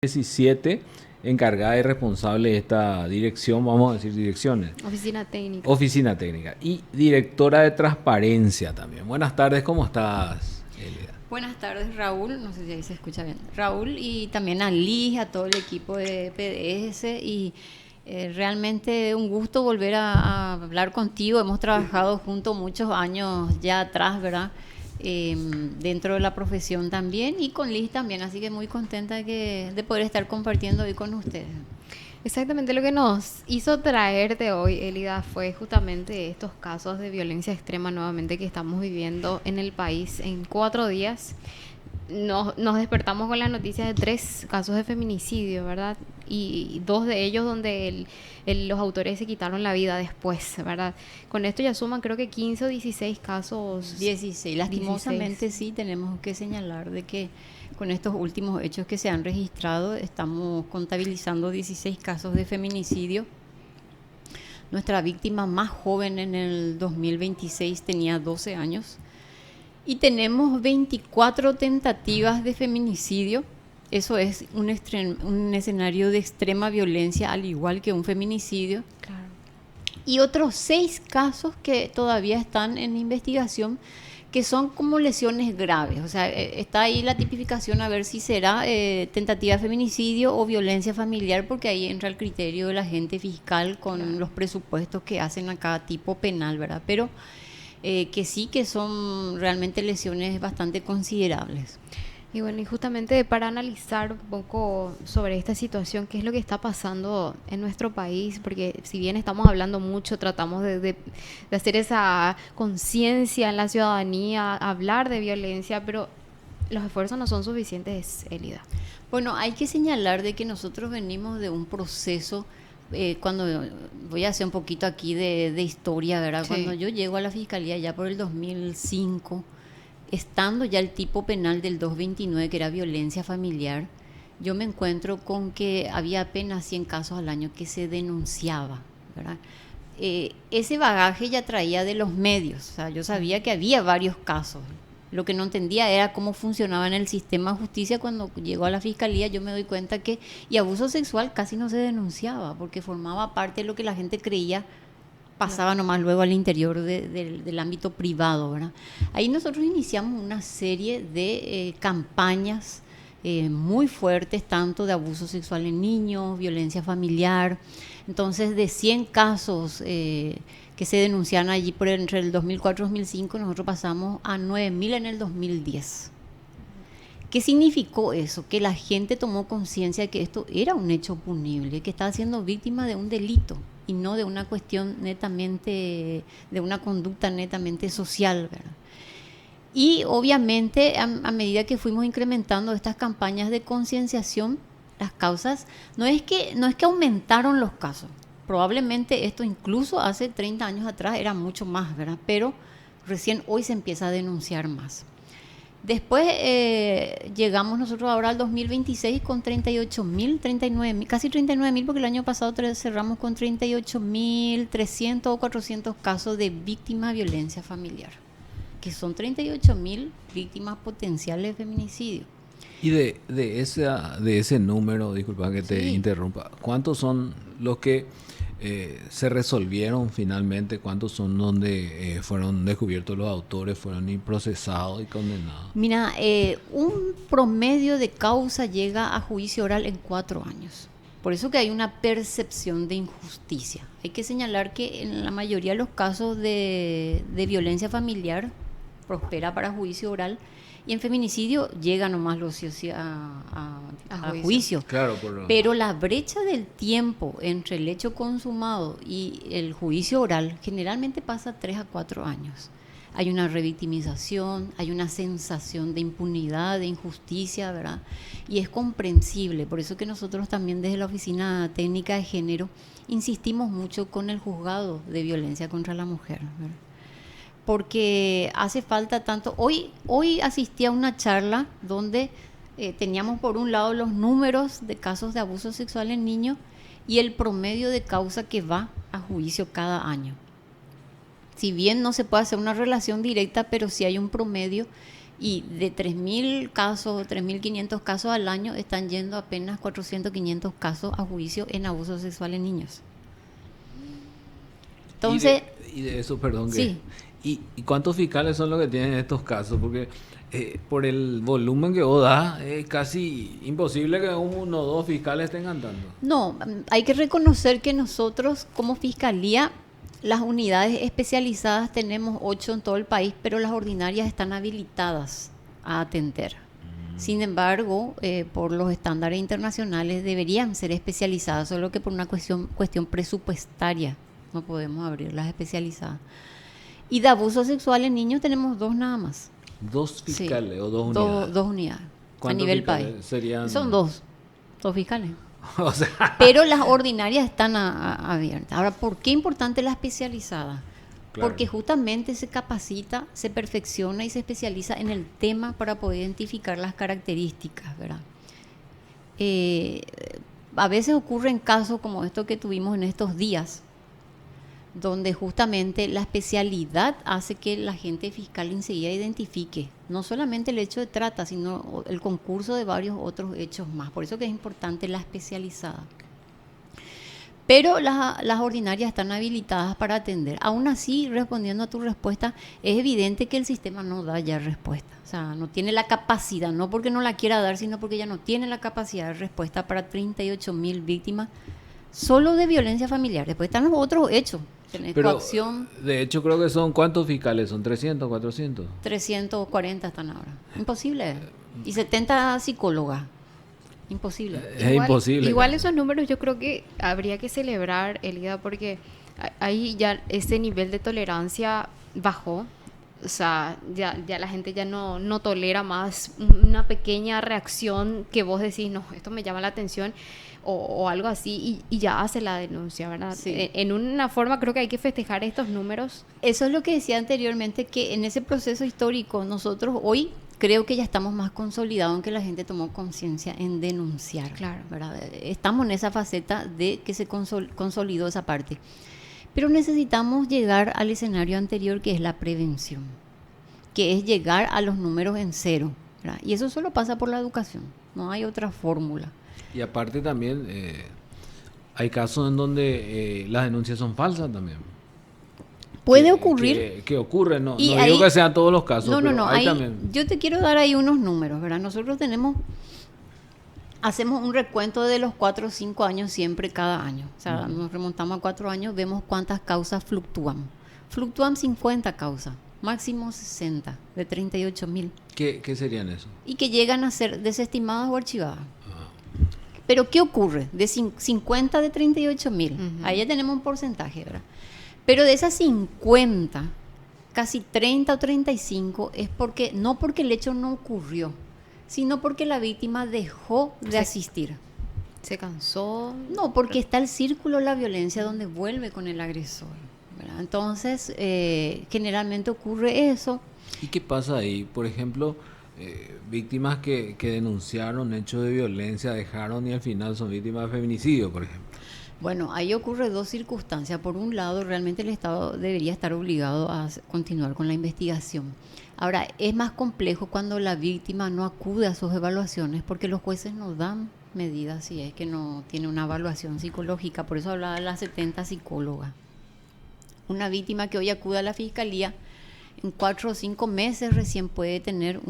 17, encargada y responsable de esta dirección, vamos a decir direcciones, Oficina técnica. oficina técnica y directora de transparencia también. Buenas tardes, ¿cómo estás, Elida? Buenas tardes, Raúl. No sé si ahí se escucha bien. Raúl y también a Liz, a todo el equipo de PDS. Y realmente un gusto volver a hablar contigo. Hemos trabajado juntos muchos años ya atrás, ¿verdad? Dentro de la profesión también y con Liz también. Así que muy contenta de poder estar compartiendo hoy con ustedes. Exactamente lo que nos hizo traerte hoy, Elida, fue justamente estos casos de violencia extrema nuevamente que estamos viviendo en el país en 4 días. Nos despertamos con la noticia de 3 casos de feminicidio, ¿verdad? Y 2 de ellos donde los autores se quitaron la vida después, ¿verdad? Con esto ya suman creo que 15 o 16 casos. 16. Lastimosamente sí tenemos que señalar de que con estos últimos hechos que se han registrado estamos contabilizando 16 casos de feminicidio. Nuestra víctima más joven en el 2026 tenía 12 años. Y tenemos 24 tentativas de feminicidio. Eso es un escenario de extrema violencia, al igual que un feminicidio. Claro. Y otros 6 casos que todavía están en investigación, que son como lesiones graves. O sea, está ahí la tipificación a ver si será tentativa de feminicidio o violencia familiar, porque ahí entra el criterio del agente fiscal con Claro. los presupuestos que hacen a cada tipo penal, ¿verdad? Pero que sí que son realmente lesiones bastante considerables. Y bueno, y justamente para analizar un poco sobre esta situación, qué es lo que está pasando en nuestro país, porque si bien estamos hablando mucho, tratamos de hacer esa conciencia en la ciudadanía, hablar de violencia, pero los esfuerzos no son suficientes, Elida. Bueno, hay que señalar de que nosotros venimos de un proceso, cuando voy a hacer un poquito aquí de historia, ¿verdad? Sí. Cuando yo llego a la Fiscalía ya por el 2005, estando ya el tipo penal del 229, que era violencia familiar, yo me encuentro con que había apenas 100 casos al año que se denunciaba, ¿verdad? Ese bagaje ya traía de los medios, o sea, yo sabía que había varios casos. Lo que no entendía era cómo funcionaba en el sistema de justicia. Cuando llegó a la fiscalía yo me doy cuenta que y abuso sexual casi no se denunciaba porque formaba parte de lo que la gente creía pasaba nomás luego al interior del ámbito privado, ¿verdad? Ahí nosotros iniciamos una serie de campañas muy fuertes, tanto de abuso sexual en niños, violencia familiar. Entonces, de 100 casos que se denunciaron allí por entre el 2004 y 2005, nosotros pasamos a 9.000 en el 2010. ¿Qué significó eso? Que la gente tomó conciencia de que esto era un hecho punible, que estaba siendo víctima de un delito y no de una cuestión netamente, de una conducta netamente social, ¿verdad? Y obviamente a medida que fuimos incrementando estas campañas de concienciación, las causas, no es que aumentaron los casos. Probablemente esto incluso hace 30 años atrás era mucho más, ¿verdad? Pero recién hoy se empieza a denunciar más. Después llegamos nosotros ahora al 2026 con 38.000, 39.000, casi 39.000, porque el año pasado cerramos con 38.300 o 400 casos de víctimas de violencia familiar, que son 38.000 víctimas potenciales de feminicidio. Y de ese número, disculpa que te Sí. interrumpa, ¿cuántos son los que se resolvieron finalmente? ¿Cuántos son donde fueron descubiertos los autores, fueron procesados y condenados? Mira, un promedio de causa llega a juicio oral en 4 años. Por eso que hay una percepción de injusticia. Hay que señalar que en la mayoría de los casos de violencia familiar prospera para juicio oral, y en feminicidio llega nomás lo a juicio. Claro, Pero la brecha del tiempo entre el hecho consumado y el juicio oral generalmente pasa 3 a 4 años. Hay una revictimización, hay una sensación de impunidad, de injusticia, ¿verdad? Y es comprensible. Por eso que nosotros también desde la Oficina Técnica de Género insistimos mucho con el juzgado de violencia contra la mujer, ¿verdad? Porque hace falta tanto. Hoy asistí a una charla donde teníamos por un lado los números de casos de abuso sexual en niños y el promedio de causa que va a juicio cada año. Si bien no se puede hacer una relación directa, pero sí hay un promedio Y de 3.000 casos, 3.500 casos al año, están yendo apenas 400, 500 casos a juicio en abuso sexual en niños. Entonces... Y de eso, perdón, sí. ¿Y cuántos fiscales son los que tienen estos casos? Porque por el volumen que vos das, es casi imposible que uno o dos fiscales estén andando. No, hay que reconocer que nosotros como Fiscalía, las unidades especializadas tenemos 8 en todo el país, pero las ordinarias están habilitadas a atender. Sin embargo, por los estándares internacionales deberían ser especializadas, solo que por una cuestión presupuestaria no podemos abrir las especializadas. Y de abuso sexual en niños tenemos 2 nada más. 2 fiscales, sí, o 2 unidades. 2 unidades a nivel país. Serían... Son 2 fiscales. O sea... Pero las ordinarias están abiertas. Ahora, ¿por qué es importante la especializada? Claro. Porque justamente se capacita, se perfecciona y se especializa en el tema para poder identificar las características, ¿verdad? A veces ocurren casos como esto que tuvimos en estos días, donde justamente la especialidad hace que la agente fiscal enseguida identifique no solamente el hecho de trata, sino el concurso de varios otros hechos más. Por eso que es importante la especializada. Pero las ordinarias están habilitadas para atender. Aún así, respondiendo a tu respuesta, es evidente que el sistema no da ya respuesta. O sea, no tiene la capacidad, no porque no la quiera dar, sino porque ya no tiene la capacidad de respuesta para 38.000 víctimas solo de violencia familiar. Después están los otros hechos. Pero, coacción, de hecho, creo que son... ¿Cuántos fiscales? ¿Son 300, 400? 340 están ahora. Imposible. Y 70 psicólogas. Imposible. Es imposible. Igual esos números yo creo que habría que celebrar, Elida, porque ahí ya ese nivel de tolerancia bajó. O sea, ya la gente ya no tolera más una pequeña reacción que vos decís, no, esto me llama la atención, o algo así, y ya hace la denuncia, ¿verdad? Sí. En una forma creo que hay que festejar estos números. Eso es lo que decía anteriormente, que en ese proceso histórico nosotros hoy creo que ya estamos más consolidados en que la gente tomó conciencia en denunciar. Claro. ¿Verdad? Estamos en esa faceta de que se consolidó esa parte. Pero necesitamos llegar al escenario anterior, que es la prevención, que es llegar a los números en cero, ¿verdad? Y eso solo pasa por la educación, no hay otra fórmula. Y aparte también hay casos en donde las denuncias son falsas también. Puede ocurrir. Que ocurre, no ahí, digo que sean todos los casos, no, pero no, hay ahí, también. yo te quiero dar ahí unos números, ¿verdad? Nosotros hacemos un recuento de los 4 o 5 años siempre cada año. O sea, nos remontamos a 4 años, vemos cuántas causas fluctúan. Fluctúan 50 causas, máximo 60, de 38.000. ¿Qué serían eso? Y que llegan a ser desestimadas o archivadas. Pero ¿qué ocurre? De 50 de 38.000, ahí ya tenemos un porcentaje, ¿verdad? Pero de esas 50, casi 30 o 35 es porque, no porque el hecho no ocurrió, sino porque la víctima dejó de asistir. Se cansó. No, porque está el círculo de la violencia donde vuelve con el agresor, ¿verdad? Entonces, generalmente ocurre eso. ¿Y qué pasa ahí? Por ejemplo, víctimas que denunciaron hechos de violencia, dejaron y al final son víctimas de feminicidio, por ejemplo. Bueno, ahí ocurre 2 circunstancias. Por un lado, realmente el Estado debería estar obligado a continuar con la investigación. Ahora, es más complejo cuando la víctima no acude a sus evaluaciones, porque los jueces no dan medidas si es que no tiene una evaluación psicológica. Por eso hablaba de las 70 psicólogas. Una víctima que hoy acude a la Fiscalía, en 4 o 5 meses recién puede tener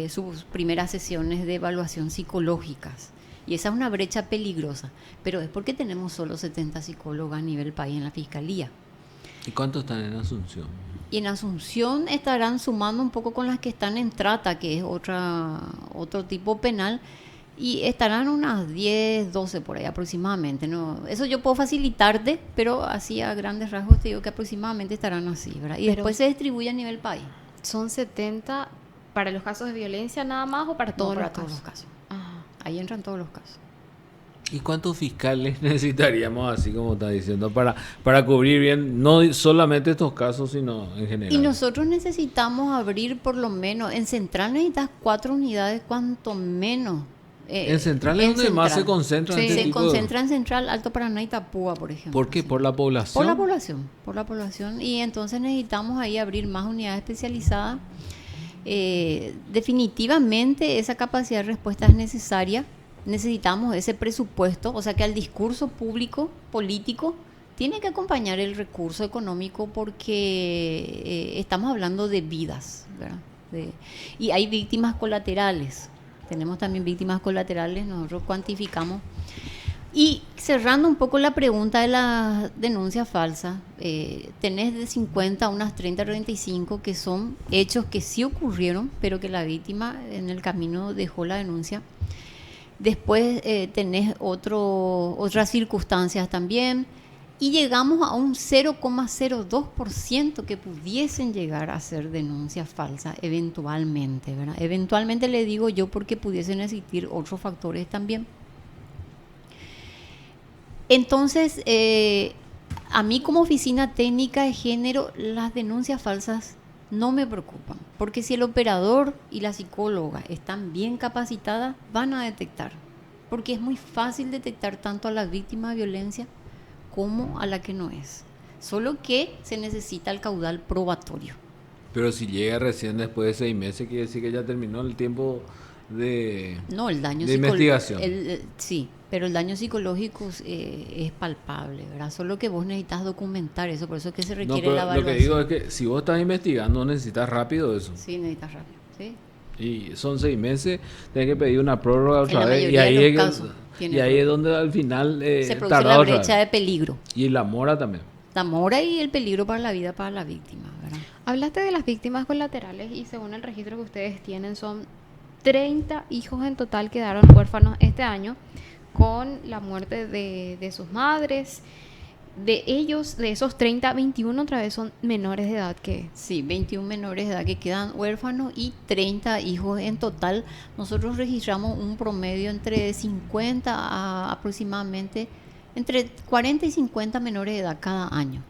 sus primeras sesiones de evaluación psicológicas. Y esa es una brecha peligrosa, pero es porque tenemos solo 70 psicólogas a nivel país en la Fiscalía. ¿Y cuántos están en Asunción? Y en Asunción estarán sumando un poco con las que están en trata, que es otro tipo penal, y estarán unas 10, 12 por ahí aproximadamente. No, eso yo puedo facilitarte, pero así a grandes rasgos te digo que aproximadamente estarán así, ¿verdad? Y pero después se distribuye a nivel país. ¿Son 70 para los casos de violencia nada más o para todos los casos? Ahí entran todos los casos. ¿Y cuántos fiscales necesitaríamos, así como está diciendo, para cubrir bien, no solamente estos casos, sino en general? Y nosotros necesitamos abrir por lo menos, en Central necesitas 4 unidades, cuanto menos. En Central es donde más se concentra. Sí, se concentra en Central, Alto Paraná y Itapúa, por ejemplo. ¿Por qué? Sí. ¿Por la población? Por la población. Y entonces necesitamos ahí abrir más unidades especializadas. Definitivamente esa capacidad de respuesta es necesaria. Necesitamos ese presupuesto, o sea que al discurso público, político, tiene que acompañar el recurso económico porque estamos hablando de vidas, ¿verdad? Y hay víctimas colaterales. Tenemos también víctimas colaterales, nosotros cuantificamos. Y cerrando un poco la pregunta de la denuncia falsa, tenés de 50 a unas 30, 35 que son hechos que sí ocurrieron, pero que la víctima en el camino dejó la denuncia. Después tenés otras circunstancias también. Y llegamos a un 0,02% que pudiesen llegar a ser denuncias falsas eventualmente, ¿verdad? Eventualmente le digo yo porque pudiesen existir otros factores también. Entonces, a mí como oficina técnica de género, las denuncias falsas no me preocupan, porque si el operador y la psicóloga están bien capacitadas, van a detectar, porque es muy fácil detectar tanto a la víctima de violencia como a la que no es, solo que se necesita el caudal probatorio. Pero si llega recién después de 6 meses, quiere decir que ya terminó el tiempo de investigación. Sí, pero el daño psicológico es palpable, ¿verdad? Solo que vos necesitas documentar eso, por eso es que se requiere la evaluación. Lo que digo es que si vos estás investigando, necesitas rápido eso. Sí, necesitas rápido, sí. Y son 6 meses, tenés que pedir una prórroga otra vez. Y ahí es donde al final se produce la brecha de peligro. Y la mora también. La mora y el peligro para la vida para la víctima, ¿verdad? Hablaste de las víctimas colaterales y según el registro que ustedes tienen son 30 hijos en total quedaron huérfanos este año con la muerte de sus madres. De ellos, de esos 30, 21 otra vez son menores de edad que... Sí, 21 menores de edad que quedan huérfanos y 30 hijos en total. Nosotros registramos un promedio entre 50 a aproximadamente entre 40 y 50 menores de edad cada año.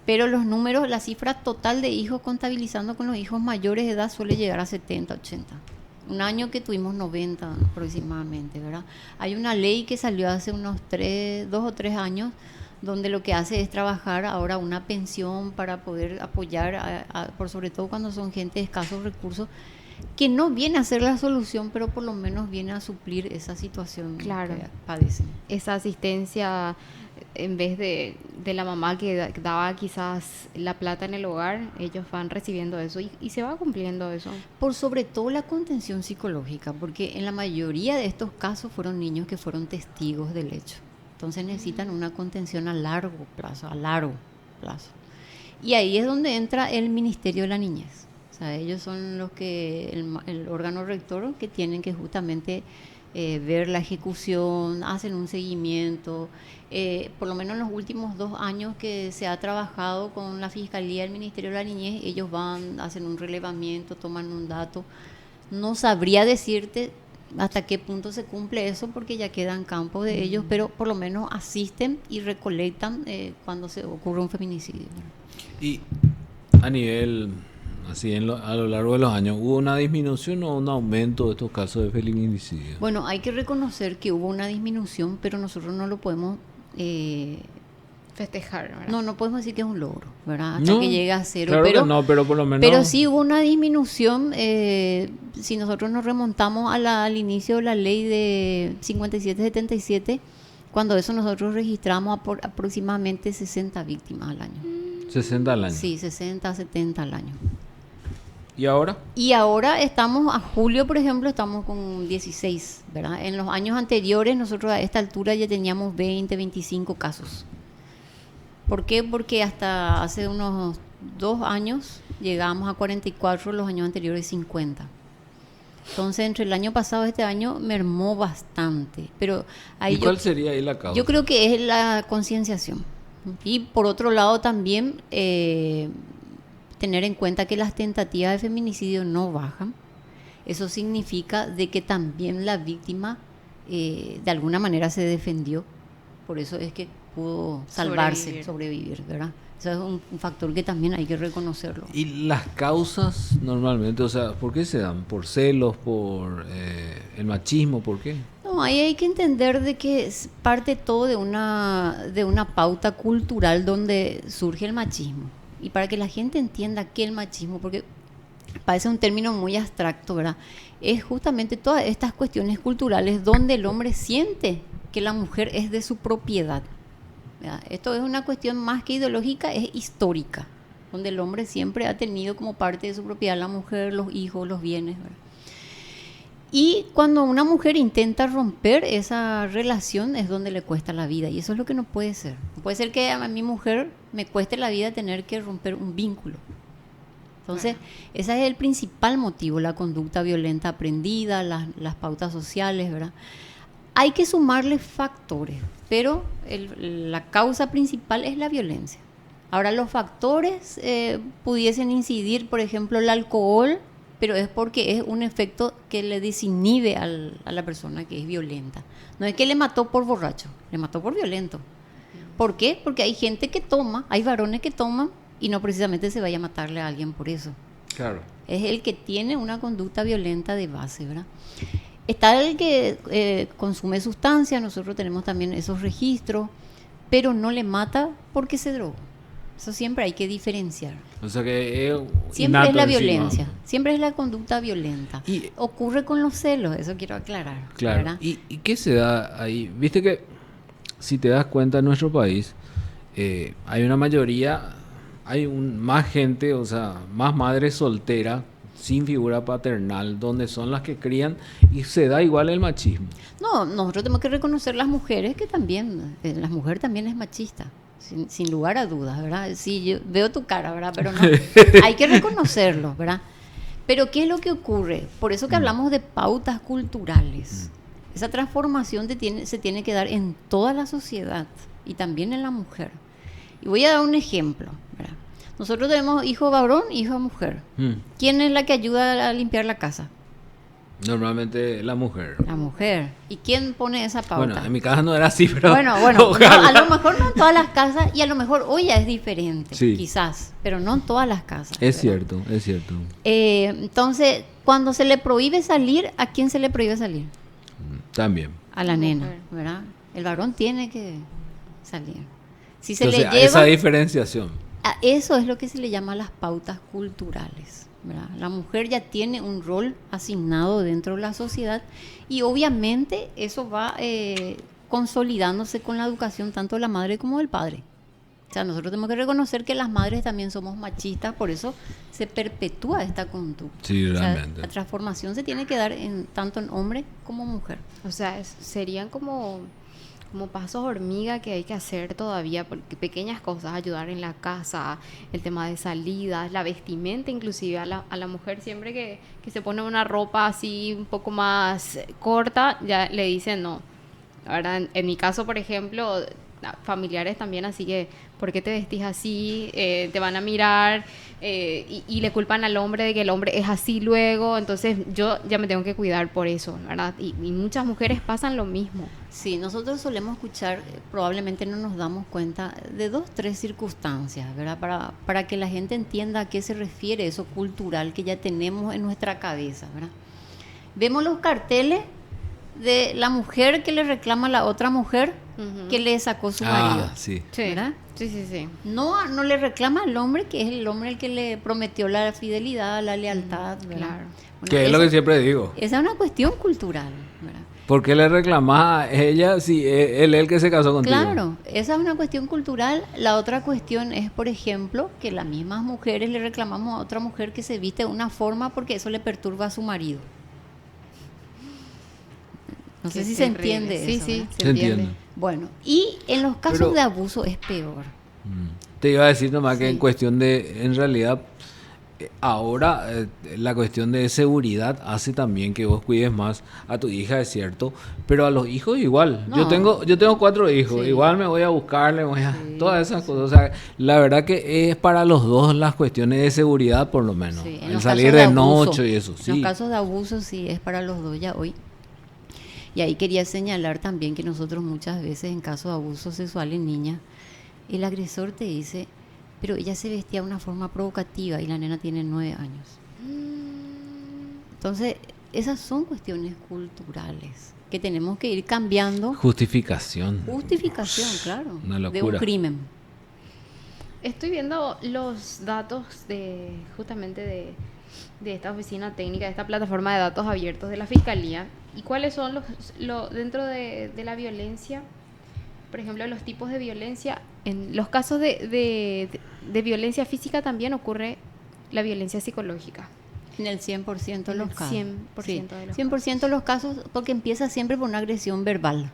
Pero los números, la cifra total de hijos2 con los hijos mayores de edad suele llegar a 70, 80. Un año que tuvimos 90 aproximadamente, ¿verdad? Hay una ley que salió hace unos 2 o 3 años donde lo que hace es trabajar ahora una pensión para poder apoyar, por sobre todo cuando son gente de escasos recursos, que no viene a ser la solución, pero por lo menos viene a suplir esa situación que padecen. Esa asistencia, en vez de la mamá que daba quizás la plata en el hogar, ellos van recibiendo eso y se va cumpliendo eso. Por sobre todo la contención psicológica, porque en la mayoría de estos casos fueron niños que fueron testigos del hecho. Entonces necesitan una contención a largo plazo. Y ahí es donde entra el Ministerio de la Niñez. O sea, ellos son los que, el órgano rector que tienen que justamente ver la ejecución, hacen un seguimiento. Por lo menos en los últimos 2 años que se ha trabajado con la Fiscalía del Ministerio de la Niñez, ellos van, hacen un relevamiento, toman un dato. No sabría decirte hasta qué punto se cumple eso porque ya queda en campo de ellos, pero por lo menos asisten y recolectan cuando se ocurre un feminicidio. Y a nivel, así a lo largo de los años, ¿hubo una disminución o un aumento de estos casos de feminicidio? Bueno, hay que reconocer que hubo una disminución, pero nosotros no lo podemos festejar, ¿verdad? No podemos decir que es un logro, ¿verdad? Hasta que llegue a 0. Claro pero, que no, pero por lo menos... Pero sí hubo una disminución. Si nosotros nos remontamos al inicio de la ley de 57-77, cuando eso nosotros registramos aproximadamente 60 víctimas al año. 60 al año. Sí, 60, 70 al año. ¿Y ahora? Y ahora estamos, a julio, por ejemplo, estamos con 16, ¿verdad? En los años anteriores, nosotros a esta altura ya teníamos 20, 25 casos. ¿Por qué? Porque hasta hace unos 2 años llegamos a 44, los años anteriores 50. Entonces, entre el año pasado y este año mermó bastante. Pero ahí ¿Y cuál sería ahí la causa? Yo creo que es la concienciación. Y por otro lado también tener en cuenta que las tentativas de feminicidio no bajan. Eso significa de que también la víctima de alguna manera se defendió. Por eso es que pudo salvarse, sobrevivir, ¿verdad? Eso es un factor que también hay que reconocerlo. ¿Y las causas normalmente, o sea, por qué se dan? ¿Por celos? ¿Por el machismo? ¿Por qué? No, ahí hay que entender de que parte todo de una pauta cultural donde surge el machismo. Y para que la gente entienda qué es el machismo, porque parece un término muy abstracto, ¿verdad? Es justamente todas estas cuestiones culturales donde el hombre siente que la mujer es de su propiedad, ¿verdad? Esto es una cuestión más que ideológica, es histórica, donde el hombre siempre ha tenido como parte de su propiedad la mujer, los hijos, los bienes, ¿verdad? Y cuando una mujer intenta romper esa relación es donde le cuesta la vida, y eso es lo que no puede ser. No puede ser que a mi mujer me cueste la vida tener que romper un vínculo. Entonces, ese es el principal motivo, la conducta violenta aprendida, las pautas sociales, ¿verdad? Hay que sumarle factores, pero la causa principal es la violencia. Ahora, los factores pudiesen incidir, por ejemplo, el alcohol, pero es porque es un efecto que le desinhibe a la persona que es violenta. No es que le mató por borracho, le mató por violento. ¿Por qué? Porque hay gente que toma, hay varones que toman y no precisamente se vaya a matarle a alguien por eso. Claro. Es el que tiene una conducta violenta de base, ¿verdad? Está el que consume sustancias, nosotros tenemos también esos registros, pero no le mata porque se drogó. Eso siempre hay que diferenciar. O sea que siempre es la encima. violencia, siempre es la conducta violenta. Y ocurre con los celos, eso quiero aclarar. claro. ¿Verdad? ¿Y qué se da ahí? Viste que si te das cuenta en nuestro país hay una mayoría, más gente, o sea, más madres solteras sin figura paternal, donde son las que crían y se da igual el machismo. No, nosotros tenemos que reconocer las mujeres que también, la mujer también es machista. Sin lugar a dudas, ¿verdad? Sí, yo veo tu cara, ¿verdad? Pero no, hay que reconocerlo, ¿verdad? Pero ¿qué es lo que ocurre? Por eso que hablamos de pautas culturales. Esa transformación se tiene que dar en toda la sociedad y también en la mujer. Y voy a dar un ejemplo, ¿verdad? Nosotros tenemos hijo varón y hijo mujer. ¿Quién es la que ayuda a limpiar la casa? Normalmente la mujer. La mujer. ¿Y quién pone esa pauta? Bueno, en mi casa no era así, pero bueno, no, a lo mejor no en todas las casas y a lo mejor hoy ya es diferente, sí, quizás, pero no en todas las casas. Es cierto, es cierto. Entonces, cuando se le prohíbe salir, ¿a quién se le prohíbe salir? También. A la Mujer. nena, ¿verdad? El varón tiene que salir. Si se Entonces, le lleva, esa diferenciación. a eso es lo que se le llama las pautas culturales, ¿verdad? La mujer ya tiene un rol asignado dentro de la sociedad y obviamente eso va consolidándose con la educación tanto de la madre como del padre. O sea, nosotros tenemos que reconocer que las madres también somos machistas, por eso se perpetúa esta conducta. Sí, O sea, realmente. la transformación se tiene que dar tanto en hombre como mujer. O sea, serían como pasos hormiga que hay que hacer todavía, porque pequeñas cosas, ayudar en la casa, el tema de salidas, la vestimenta, inclusive a la mujer siempre que se pone una ropa así un poco más corta, ya le dicen no. La verdad, en mi caso, por ejemplo, familiares también, así que, ¿por qué te vestís así? Te van a mirar y le culpan al hombre de que el hombre es así luego, entonces yo ya me tengo que cuidar por eso, ¿verdad? Y muchas mujeres pasan lo mismo. Sí, nosotros solemos escuchar, probablemente no nos damos cuenta de 2, 3 circunstancias, ¿verdad? Para que la gente entienda a qué se refiere eso cultural que ya tenemos en nuestra cabeza, ¿verdad? Vemos los carteles de la mujer que le reclama a la otra mujer que le sacó su marido. Sí. ¿Verdad? Sí. No le reclama al hombre, que es el hombre el que le prometió la fidelidad, la lealtad, ¿verdad? Claro. Bueno, Que es lo que siempre digo. esa es una cuestión cultural, ¿verdad? ¿Por qué le reclamás a ella si él es el que se casó contigo? Claro, esa es una cuestión cultural. La otra cuestión es, por ejemplo, que las mismas mujeres le reclamamos a otra mujer que se viste de una forma porque eso le perturba a su marido. No sé si se entiende Sí, eso, sí, ¿verdad? se entiende. Bueno, y en los casos Pero- de abuso es peor. Te iba a decir nomás que Sí. en cuestión de, en realidad, ahora la cuestión de seguridad hace también que vos cuides más a tu hija, es cierto, pero a los hijos igual. No. Yo tengo 4 hijos, Sí. igual me voy a buscarle, Sí, todas esas cosas. O sea, la verdad que es para los dos las cuestiones de seguridad, por lo menos. Sí, en El los salir casos de abuso, noche y eso, En sí. los casos de abuso sí es para los dos ya hoy. Y ahí quería señalar también que nosotros muchas veces en casos de abuso sexual en niñas, el agresor te dice, pero ella se vestía de una forma provocativa y la nena tiene 9 años. Entonces, esas son cuestiones culturales que tenemos que ir cambiando. Justificación. Justificación, claro, Una de un locura. crimen. Estoy viendo los datos de justamente de esta oficina técnica, de esta plataforma de datos abiertos de la Fiscalía. ¿Y cuáles son dentro de la violencia? Por ejemplo, los tipos de violencia. En los casos de violencia física también ocurre la violencia psicológica. En el 100% de los casos. 100% Sí, de los 100% de los casos, porque empieza siempre por una agresión verbal.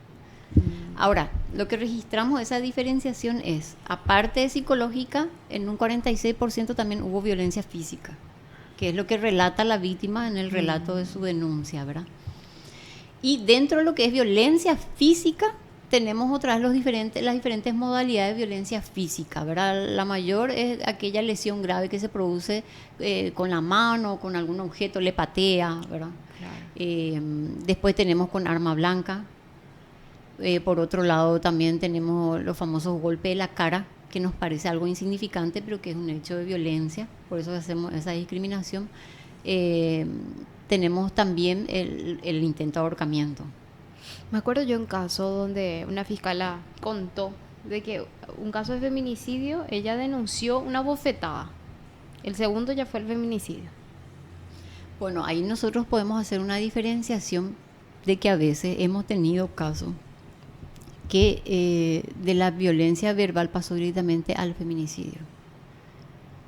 Ahora, lo que registramos, esa diferenciación es, aparte de psicológica, en un 46% también hubo violencia física, que es lo que relata la víctima en el relato de su denuncia, ¿verdad? Y dentro de lo que es violencia física, tenemos otra vez las diferentes modalidades de violencia física, ¿verdad? La mayor es aquella lesión grave que se produce con la mano, con algún objeto, le patea, ¿verdad? Claro. Después tenemos con arma blanca. Por otro lado, también tenemos los famosos golpes de la cara, que nos parece algo insignificante, pero que es un hecho de violencia, por eso hacemos esa discriminación. Tenemos también el intento de ahorcamiento. Me acuerdo yo un caso donde una fiscala contó de que un caso de feminicidio, ella denunció una bofetada. El segundo ya fue el feminicidio. Bueno, ahí nosotros podemos hacer una diferenciación de que a veces hemos tenido casos que de la violencia verbal pasó directamente al feminicidio.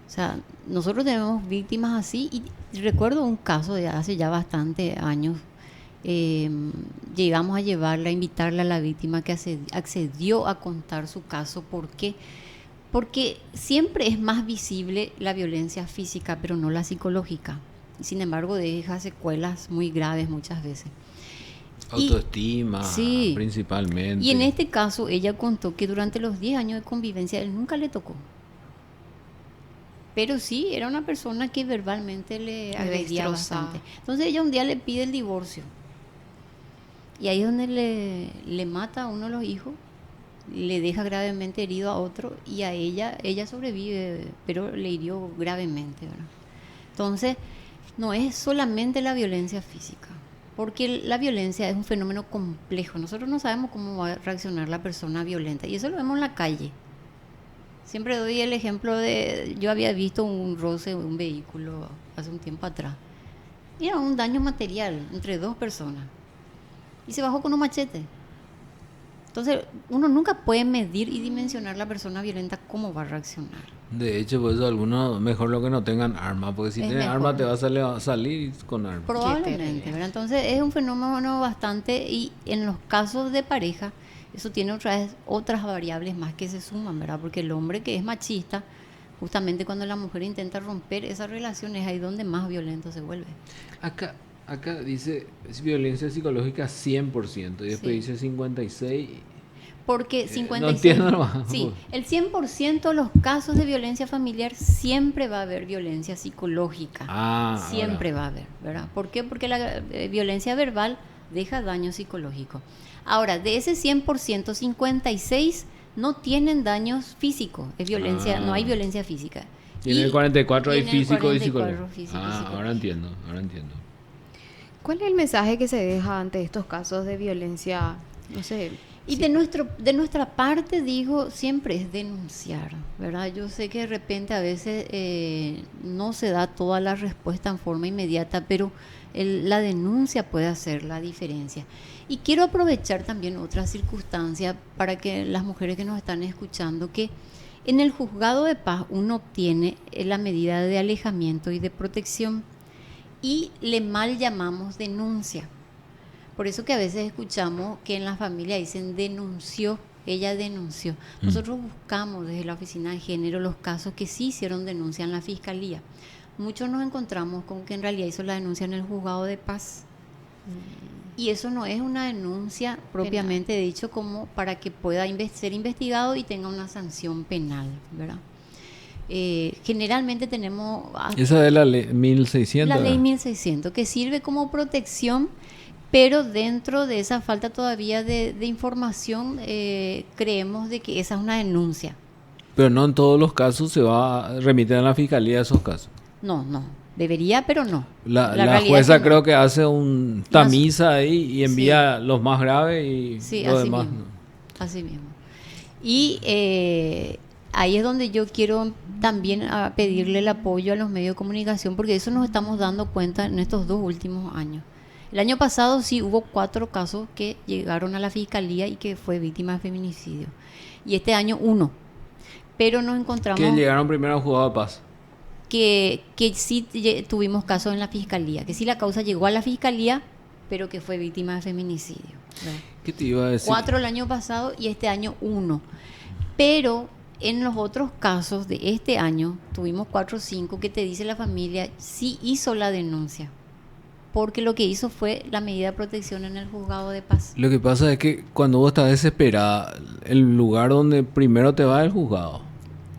O sea, nosotros tenemos víctimas así, y recuerdo un caso de hace ya bastantes años. Llegamos a llevarla, a invitarla a la víctima, que accedió a contar su caso. ¿Por qué? Porque siempre es más visible la violencia física, pero no la psicológica. Sin embargo, deja secuelas muy graves muchas veces. Autoestima, sí, principalmente. Y en este caso, ella contó que durante los 10 años de convivencia, él nunca le tocó. Pero sí, era una persona que verbalmente le agredía bastante. Entonces ella un día le pide el divorcio. Y ahí es donde le mata a uno de los hijos, le deja gravemente herido a otro, y a ella sobrevive, pero le hirió gravemente, ¿verdad? Entonces, no es solamente la violencia física, porque la violencia es un fenómeno complejo. Nosotros no sabemos cómo va a reaccionar la persona violenta, y eso lo vemos en la calle. Siempre doy el ejemplo de, yo había visto un roce de un vehículo hace un tiempo atrás, y era un daño material entre dos personas, y se bajó con un machete. Entonces, uno nunca puede medir y dimensionar la persona violenta cómo va a reaccionar. De hecho, por eso algunos mejor lo que no tengan arma, porque si tienes arma te va a salir con arma. Probablemente, ¿verdad? Entonces es un fenómeno bastante, y en los casos de pareja, eso tiene otras variables más que se suman, ¿verdad? Porque el hombre que es machista, justamente cuando la mujer intenta romper esa relación, es ahí donde más violento se vuelve. Acá dice es violencia psicológica 100%, y después sí dice 56%. Porque 56%, no entiendo nomás. Sí, el 100% de los casos de violencia familiar siempre va a haber violencia psicológica. Siempre va a haber, ¿verdad? ¿Por qué? Porque la violencia verbal deja daño psicológico. Ahora, de ese 100%, 56% no tienen daños físicos, es violencia, no hay violencia física. Y en el 44 hay físico y psicológico. Ahora entiendo. ¿Cuál es el mensaje que se deja ante estos casos de violencia? No sé. Y sí, de nuestra parte, digo, siempre es denunciar, ¿verdad? Yo sé que de repente a veces no se da toda la respuesta en forma inmediata, pero la denuncia puede hacer la diferencia. Y quiero aprovechar también otra circunstancia para que las mujeres que nos están escuchando, que en el juzgado de paz uno obtiene la medida de alejamiento y de protección, y le mal llamamos denuncia. Por eso que a veces escuchamos que en la familia dicen ella denunció. Nosotros buscamos desde la oficina de género los casos que sí hicieron denuncia en la fiscalía. Muchos nos encontramos con que en realidad hizo la denuncia en el juzgado de paz. Y eso no es una denuncia propiamente dicho, como para que pueda ser investigado y tenga una sanción penal, ¿verdad? Generalmente tenemos... Esa de la ley 1600. La ley 1600, que sirve como protección, pero dentro de esa falta todavía de información, creemos de que esa es una denuncia. Pero no en todos los casos se va a remitir a la fiscalía esos casos. No. Debería, pero no. La jueza creo que hace un tamiza ahí y envía los más graves y sí, lo demás mismo, no. Así mismo. Y ahí es donde yo quiero también pedirle el apoyo a los medios de comunicación, porque eso nos estamos dando cuenta en estos 2 últimos años. El año pasado sí hubo 4 casos que llegaron a la fiscalía y que fue víctima de feminicidio. Y este año 1. Pero nos encontramos... Que llegaron primero al juzgado de paz. Que sí tuvimos casos en la fiscalía, que sí la causa llegó a la fiscalía, pero que fue víctima de feminicidio, ¿verdad? ¿Qué te iba a decir? 4 el año pasado y este año 1. Pero en los otros casos de este año tuvimos 4 o 5 que te dice la familia sí hizo la denuncia, porque lo que hizo fue la medida de protección en el juzgado de paz. Lo que pasa es que cuando vos estás desesperada, el lugar donde primero te va es el juzgado.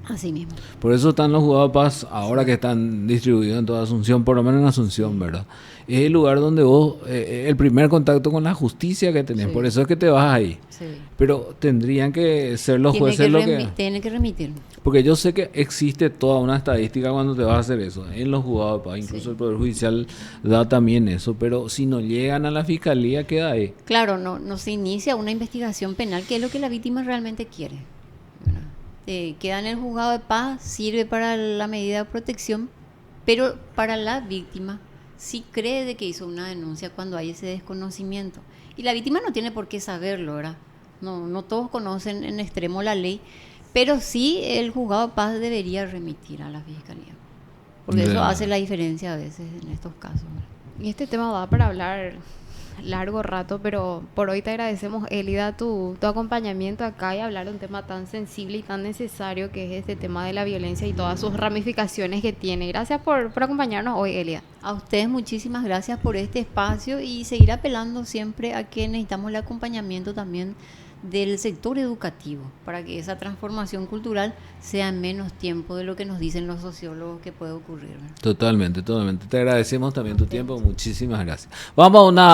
Así mismo. Por eso están los juzgados de paz ahora que están distribuidos en toda Asunción, por lo menos en Asunción, ¿verdad? Es el lugar donde vos, el primer contacto con la justicia que tenés, Sí. por eso es que te vas ahí. Sí. Pero tendrían que ser los jueces lo que... Tiene que remitir. Porque yo sé que existe toda una estadística cuando te vas a hacer eso, en los juzgados de paz, incluso Sí. el Poder Judicial da también eso, pero si no llegan a la fiscalía, queda ahí. Claro, no se inicia una investigación penal, que es lo que la víctima realmente quiere, ¿verdad? Queda en el juzgado de paz, sirve para la medida de protección, pero para la víctima sí cree de que hizo una denuncia cuando hay ese desconocimiento. Y la víctima no tiene por qué saberlo, ¿verdad? No todos conocen en extremo la ley, pero sí el juzgado de paz debería remitir a la fiscalía, porque eso Ya. hace la diferencia a veces en estos casos, ¿verdad? Y este tema va para hablar largo rato, pero por hoy te agradecemos, Elida, tu acompañamiento acá y hablar de un tema tan sensible y tan necesario que es este tema de la violencia y todas sus ramificaciones que tiene. Gracias por acompañarnos hoy, Elida. A ustedes muchísimas gracias por este espacio y seguir apelando siempre a que necesitamos el acompañamiento también del sector educativo para que esa transformación cultural sea en menos tiempo de lo que nos dicen los sociólogos que puede ocurrir, ¿verdad? Totalmente, totalmente. Te agradecemos también tu tiempo, muchísimas gracias. Vamos a una